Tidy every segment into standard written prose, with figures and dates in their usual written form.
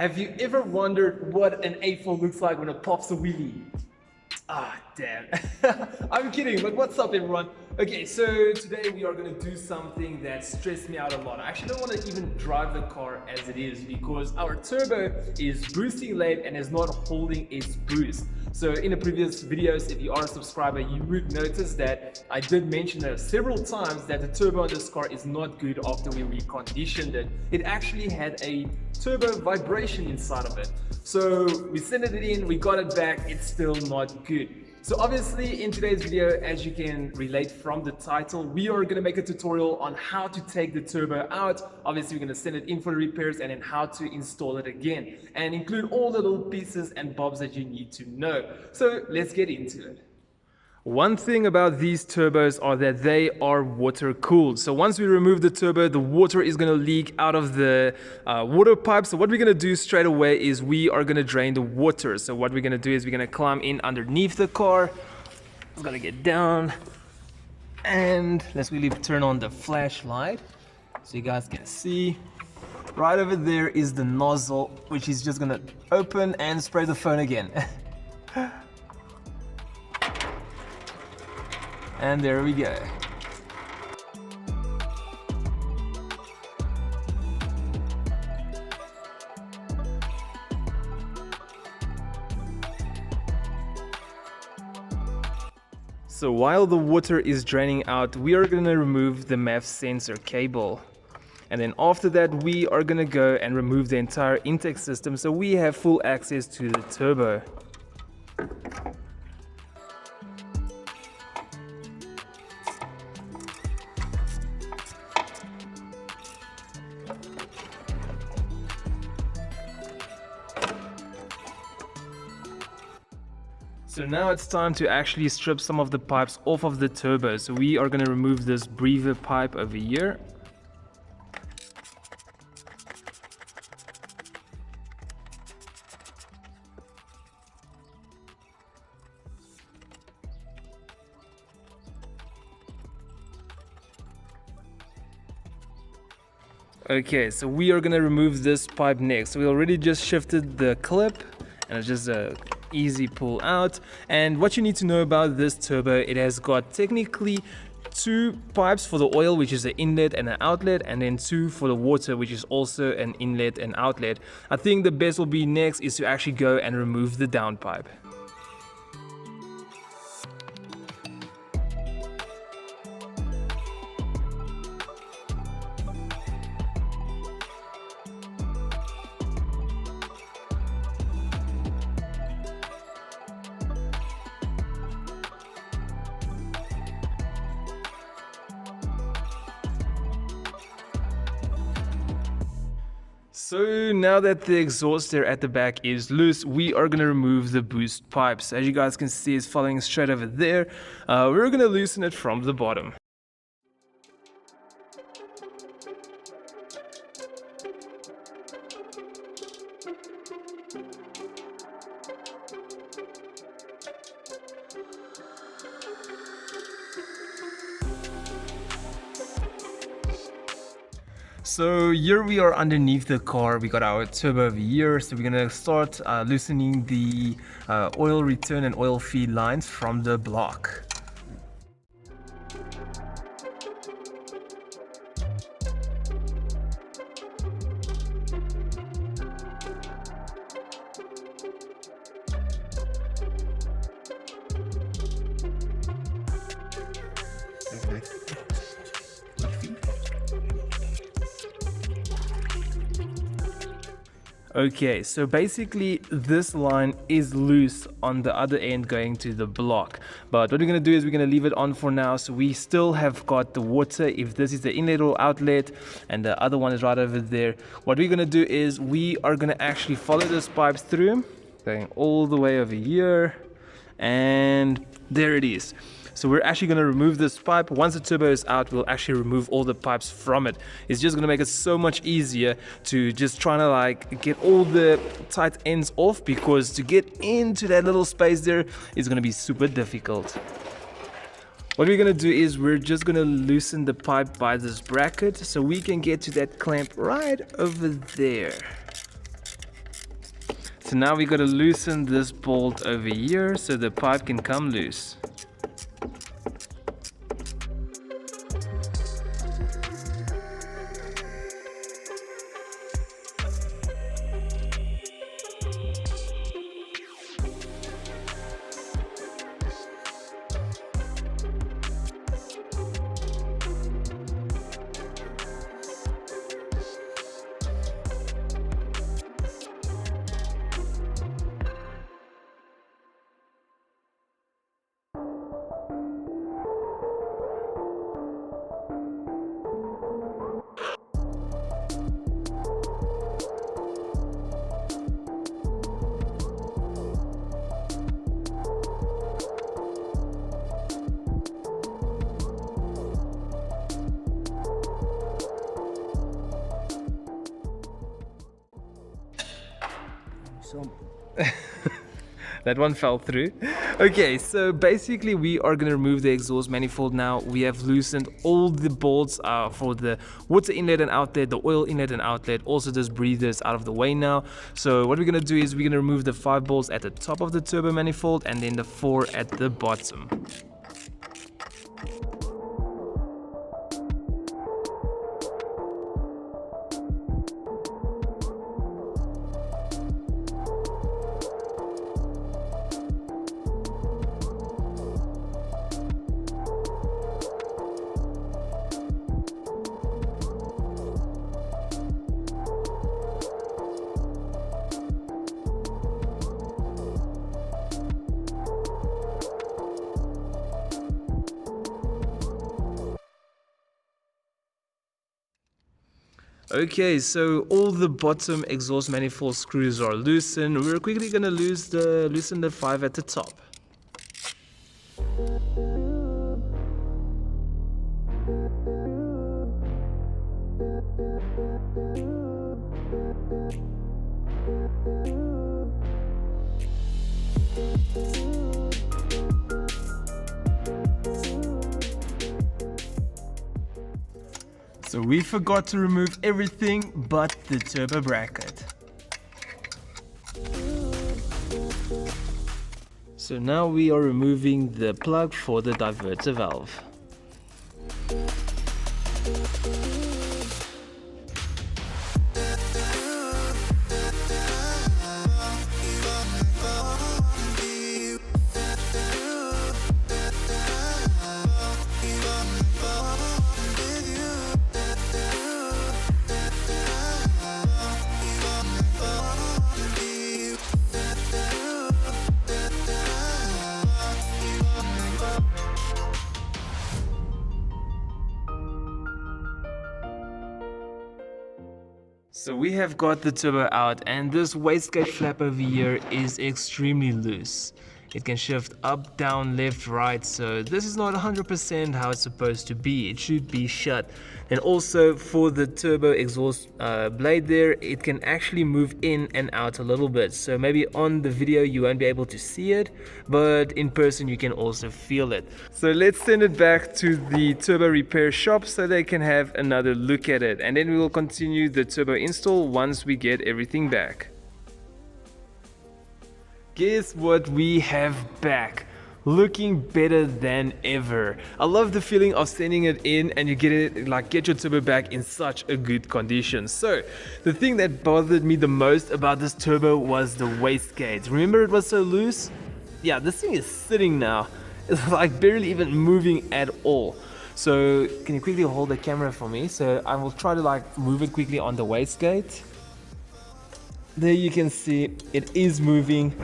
Have you ever wondered what an A4 looks like when it pops a wheelie? Ah, damn. I'm kidding, but what's up everyone? Okay, so today we are going to do something that stressed me out a lot. I actually don't want to even drive the car as it is because our turbo is boosting late and is not holding its boost. So in the previous videos, if you are a subscriber, you would notice that I did mention several times that the turbo on this car is not good after we reconditioned it. It actually had a turbo vibration inside of it. So we sent it in, we got it back, it's still not good. So obviously in today's video, as you can relate from the title, we are going to make a tutorial on how to take the turbo out. Obviously we're going to send it in for repairs and then how to install it again and include all the little pieces and bobs that you need to know. So let's get into it. One thing about these turbos are that they are water cooled. So once we remove the turbo, the water is going to leak out of the water pipe. So what we're going to do straight away is we are going to drain the water. So what we're going to do is we're going to climb in underneath the car. It's going to get down and let's really turn on the flashlight so you guys can see. Right over there is the nozzle, which is just going to open and spray the phone again. And there we go. So while the water is draining out, we are going to remove the MAF sensor cable. And then after that, we are going to go and remove the entire intake system so we have full access to the turbo. So now it's time to actually strip some of the pipes off of the turbo. So we are going to remove this breather pipe over here. Okay, so we are going to remove this pipe next. So we already just shifted the clip and it's just a easy pull out. And what you need to know about this turbo, it has got technically two pipes for the oil, which is an inlet and an outlet, and then two for the water, which is also an inlet and outlet. I think the best will be next is to actually go and remove the downpipe. So now that the exhaust there at the back is loose, we are going to remove the boost pipes. As you guys can see, it's following straight over there. We're going to loosen it from the bottom. So here we are underneath the car. We got our turbo over here, so we're gonna start loosening the oil return and oil feed lines from the block. Okay, so basically this line is loose on the other end going to the block, but what we're going to do is we're going to leave it on for now. So we still have got the water, if this is the inlet or outlet, and the other one is right over there. What we're going to do is we are going to actually follow this pipe through, going all the way over here, and there it is. So we're actually going to remove this pipe. Once the turbo is out, we'll actually remove all the pipes from it. It's just going to make it so much easier to just trying to like get all the tight ends off, because to get into that little space there is going to be super difficult. What we're going to do is we're just going to loosen the pipe by this bracket so we can get to that clamp right over there. So now we got to loosen this bolt over here so the pipe can come loose. That one fell through. Okay, so basically we are going to remove the exhaust manifold now. We have loosened all the bolts for the water inlet and outlet, the oil inlet and outlet, also this breathers out of the way now. So what we're going to do is we're going to remove the 5 bolts at the top of the turbo manifold and then the 4 at the bottom. Okay, so all the bottom exhaust manifold screws are loosened. We're quickly going to loosen the 5 at the top. So we forgot to remove everything but the turbo bracket. So now we are removing the plug for the diverter valve. So we have got the turbo out, and this wastegate flap over here is extremely loose. It can shift up, down, left, right, so this is not 100% how it's supposed to be. It should be shut. And also for the turbo exhaust blade there, it can actually move in and out a little bit. So maybe on the video you won't be able to see it, but in person you can also feel it. So let's send it back to the turbo repair shop so they can have another look at it. And then we will continue the turbo install once we get everything back. Guess what we have back? Looking better than ever. I love the feeling of sending it in and you get your turbo back in such a good condition. So the thing that bothered me the most about this turbo was the wastegate. Remember it was so loose? Yeah, this thing is sitting now. It's like barely even moving at all. So can you quickly hold the camera for me? So I will try to move it quickly on the wastegate. There you can see it is moving,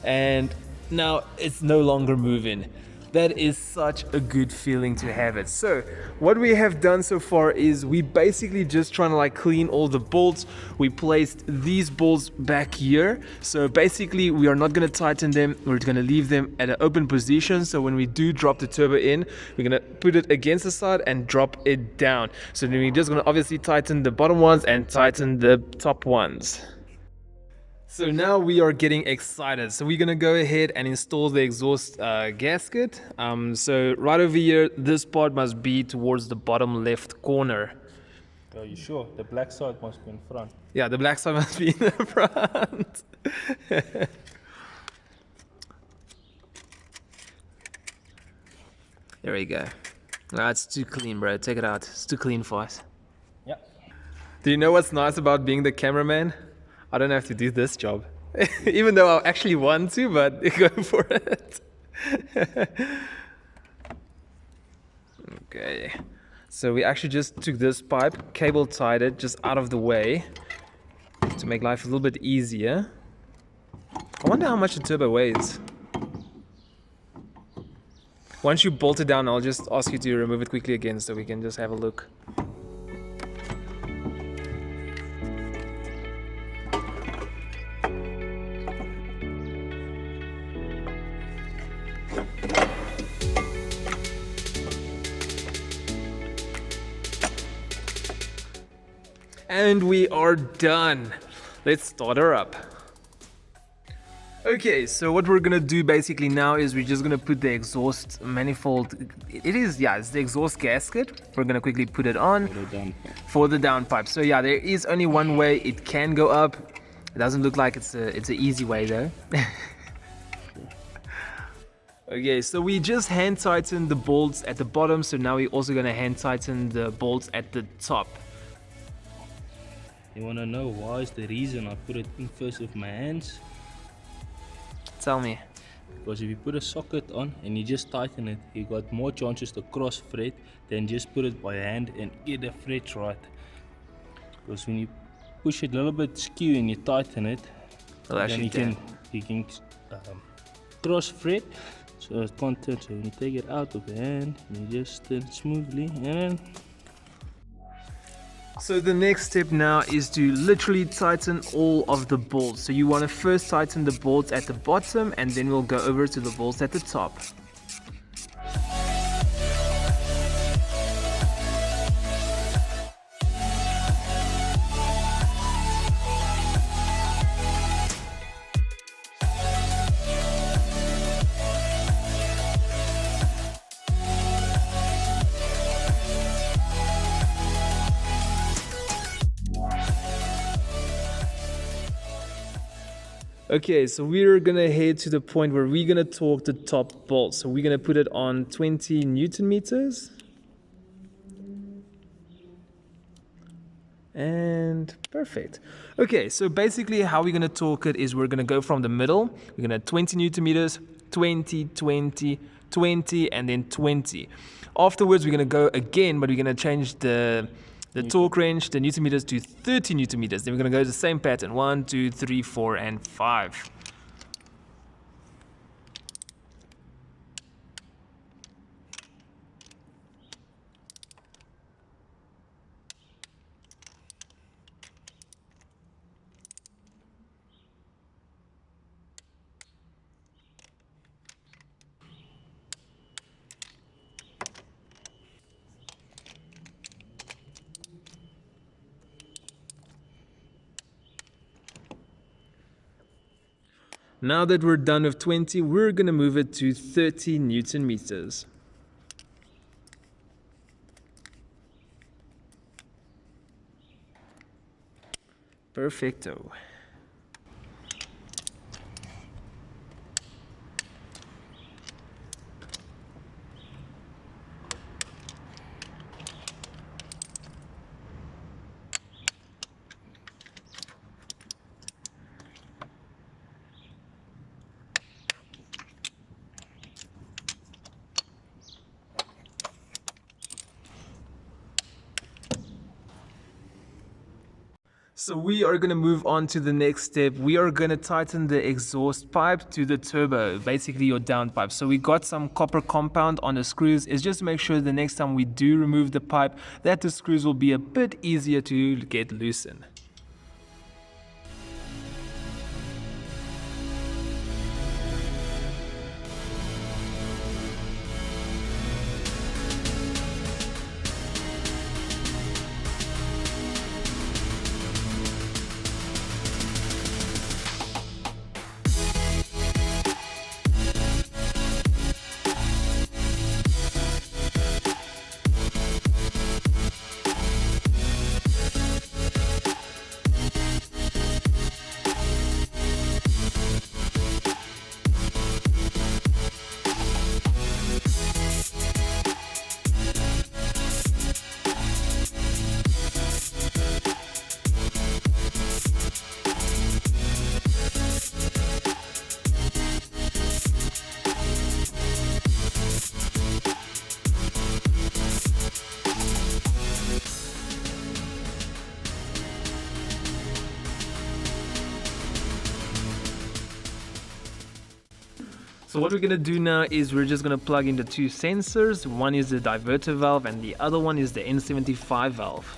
and now it's no longer moving. That is such a good feeling to have it. So what we have done so far is we basically just trying to clean all the bolts. We placed these bolts back here. So basically we are not going to tighten them. We're going to leave them at an open position. So when we do drop the turbo in, we're going to put it against the side and drop it down. So then we're just going to obviously tighten the bottom ones and tighten the top ones. So now we are getting excited. So we're gonna go ahead and install the exhaust gasket. So right over here, this part must be towards the bottom left corner. Are you sure? The black side must be in front. Yeah, the black side must be in the front. There we go. No, it's too clean, bro. Take it out. It's too clean for us. Yeah. Do you know what's nice about being the cameraman? I don't have to do this job. Even though I actually want to, but go for it. Okay. So we actually just took this pipe, cable tied it just out of the way to make life a little bit easier. I wonder how much the turbo weighs. Once you bolt it down, I'll just ask you to remove it quickly again so we can just have a look. And we are done. Let's start her up. Okay, so what we're gonna do basically now is we're just gonna put the exhaust manifold. It's the exhaust gasket. We're gonna quickly put it on for the downpipe. So yeah, there is only one way it can go up. It doesn't look like it's an easy way though. Okay, so we just hand tightened the bolts at the bottom. So now we're also gonna hand tighten the bolts at the top. You wanna know why is the reason I put it in first with my hands? Tell me. Because if you put a socket on and you just tighten it, you got more chances to cross thread than just put it by hand and get the thread right. Because when you push it a little bit skew and you tighten it, then you can cross thread, so it can't turn. So when you take it out of the hand, you just turn smoothly and So the next step now is to literally tighten all of the bolts. So you want to first tighten the bolts at the bottom and then we'll go over to the bolts at the top. Okay, so we're gonna head to the point where we're gonna torque the top bolt. So we're gonna put it on 20 Newton meters. And perfect. Okay, so basically how we're gonna torque it is we're gonna go from the middle. We're gonna 20 Newton meters, 20, 20, 20, and then 20. Afterwards, we're gonna go again, but we're gonna change the torque range, the Newton meters, to 30 Newton meters. Then we're gonna go the same pattern, 1, 2, 3, 4, and 5. Now that we're done with 20, we're gonna move it to 30 Newton meters. Perfecto. So we are going to move on to the next step. We are going to tighten the exhaust pipe to the turbo, basically your downpipe. So we got some copper compound on the screws. It's just to make sure the next time we do remove the pipe that the screws will be a bit easier to get loosened. So what we're gonna do now is we're just gonna plug in the two sensors. One is the diverter valve and the other one is the N75 valve.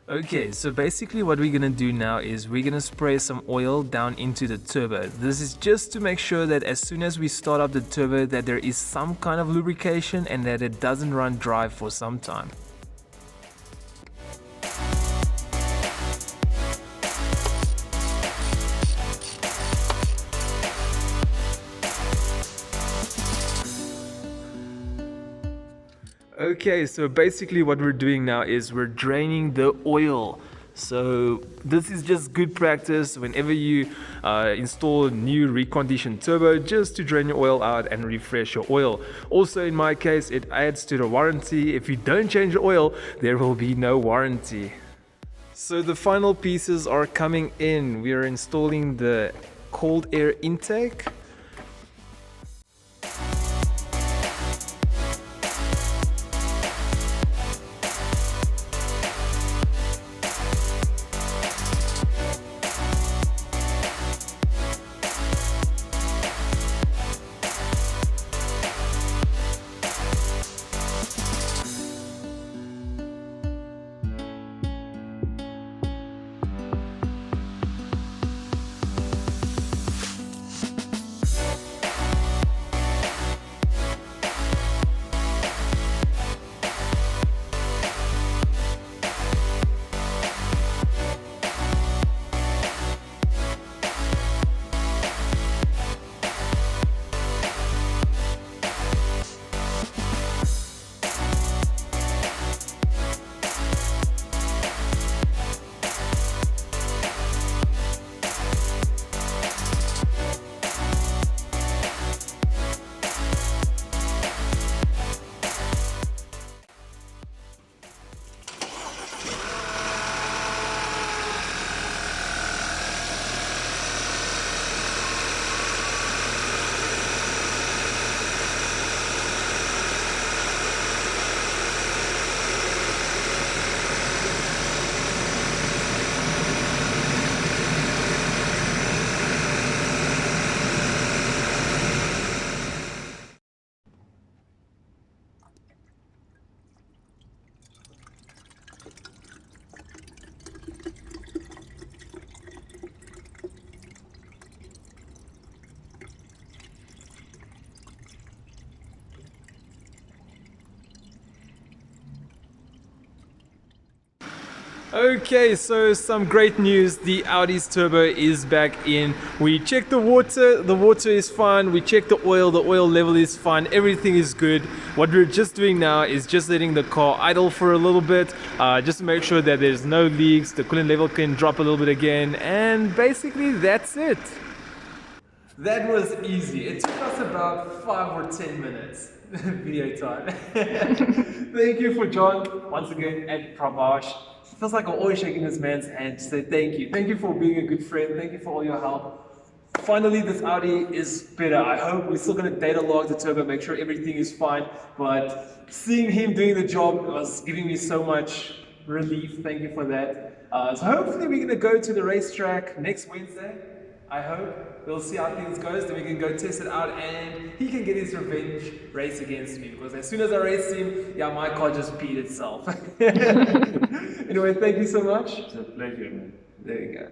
Okay, so basically what we're gonna do now is we're gonna spray some oil down into the turbo. This is just to make sure that as soon as we start up the turbo that there is some kind of lubrication and that it doesn't run dry for some time. Okay, so basically what we're doing now is we're draining the oil. So this is just good practice whenever you install a new reconditioned turbo, just to drain your oil out and refresh your oil. Also in my case, it adds to the warranty. If you don't change the oil, there will be no warranty. So the final pieces are coming in. We are installing the cold air intake. Okay, so some great news. The Audi's turbo is back in. We checked the water is fine. We checked the oil level is fine. Everything is good. What we're just doing now is just letting the car idle for a little bit, just to make sure that there's no leaks, the coolant level can drop a little bit again, and basically that's it. That was easy. It took us about 5 or 10 minutes. Video time. Thank you for John, once again, and Pravash. It feels like I'm always shaking this man's hand to say thank you. Thank you for being a good friend. Thank you for all your help. Finally, this Audi is better. I hope we're still going to data log the turbo, make sure everything is fine. But seeing him doing the job was giving me so much relief. Thank you for that. So hopefully we're going to go to the racetrack next Wednesday. I hope. We'll see how things goes, then we can go test it out and he can get his revenge race against me, because as soon as I raced him, yeah, my car just beat itself. Anyway, thank you so much. It's a pleasure, man. There you go.